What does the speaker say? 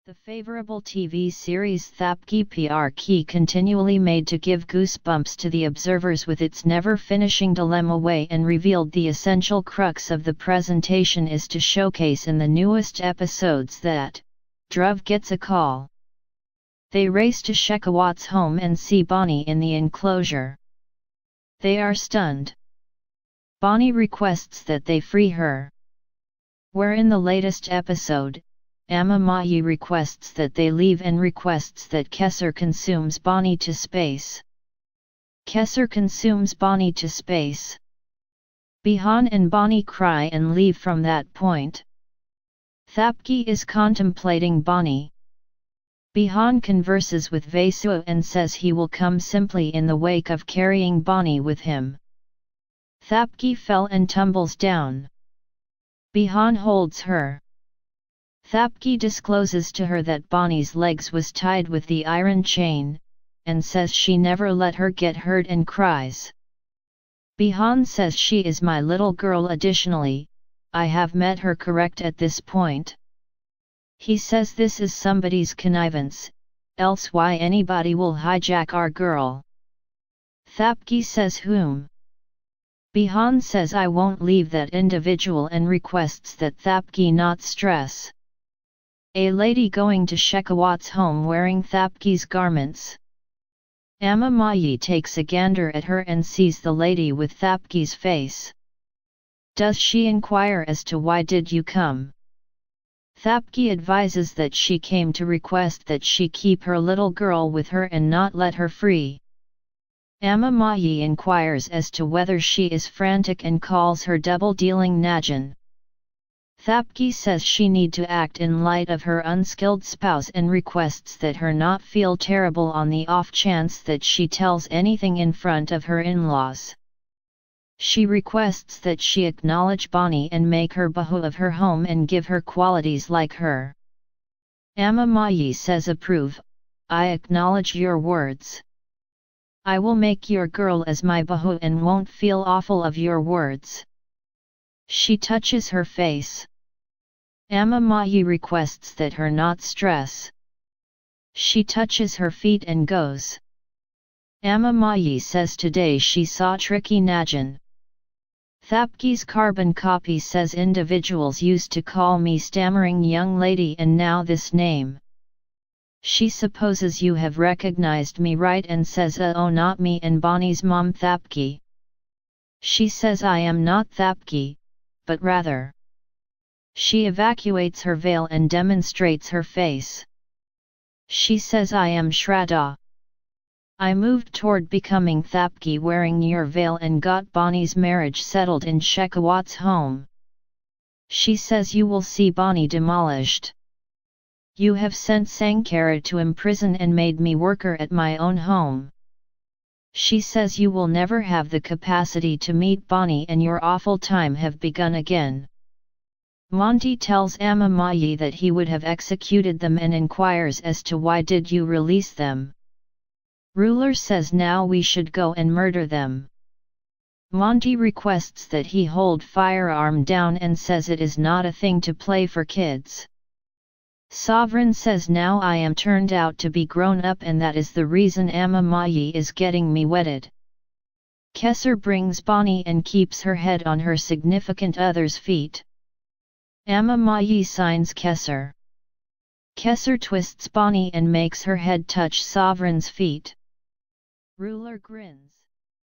The favorable TV series Thapki Pyaar Ki continually made to give goosebumps to the observers with its never-finishing dilemma way and revealed the essential crux of the presentation is to showcase in the newest episodes that Dhruv gets a call. They race to Shekhawat's home and see Bani in the enclosure. They are stunned. Bani requests that they free her. Where in the latest episode, Amma Maayi requests that they leave and requests that Kesar consumes Bani to space. Kesar consumes Bani to space. Bihaan and Bani cry and leave from that point. Thapki is contemplating Bani. Bihaan converses with Vasu and says he will come simply in the wake of carrying Bani with him. Thapki fell and tumbles down. Bihaan holds her. Thapki discloses to her that Bani's legs was tied with the iron chain, and says she never let her get hurt and cries. Bihaan says she is my little girl. Additionally, I have met her correct at this point. He says this is somebody's connivance, else why anybody will hijack our girl. Thapki says whom? Bihaan says I won't leave that individual and requests that Thapki not stress. A lady going to Shekhawat's home wearing Thapki's garments. Amma Maayi takes a gander at her and sees the lady with Thapki's face. Does she inquire as to why did you come? Thapki advises that she came to request that she keep her little girl with her and not let her free. Amma Maayi inquires as to whether she is frantic and calls her double-dealing Najan. Thapki says she need to act in light of her unskilled spouse and requests that her not feel terrible on the off chance that she tells anything in front of her in-laws. She requests that she acknowledge Bani and make her bahu of her home and give her qualities like her. Amma Maayi says approve, I acknowledge your words. I will make your girl as my bahu and won't feel awful of your words. She touches her face. Amma Maayi requests that her not stress. She touches her feet and goes. Amma Maayi says today she saw tricky Najan. Thapki's carbon copy says individuals used to call me stammering young lady and now this name. She supposes you have recognized me right and says oh not me and Bani's mom Thapki. She says I am not Thapki, but rather. She evacuates her veil and demonstrates her face. She says I am Shraddha. I moved toward becoming Thapki wearing your veil and got Bani's marriage settled in Shekhawat's home. She says you will see Bani demolished. You have sent Sankara to imprison and made me worker at my own home. She says you will never have the capacity to meet Bani and your awful time have begun again. Monty tells Amma Maayi that he would have executed them and inquires as to why did you release them. Ruler says now we should go and murder them. Monty requests that he hold firearm down and says it is not a thing to play for kids. Sovereign says now I am turned out to be grown up and that is the reason Amma Maayi is getting me wedded. Kesar brings Bani and keeps her head on her significant other's feet. Amma Maayi signs Kesar. Kesar twists Bani and makes her head touch Sovereign's feet. Ruler grins.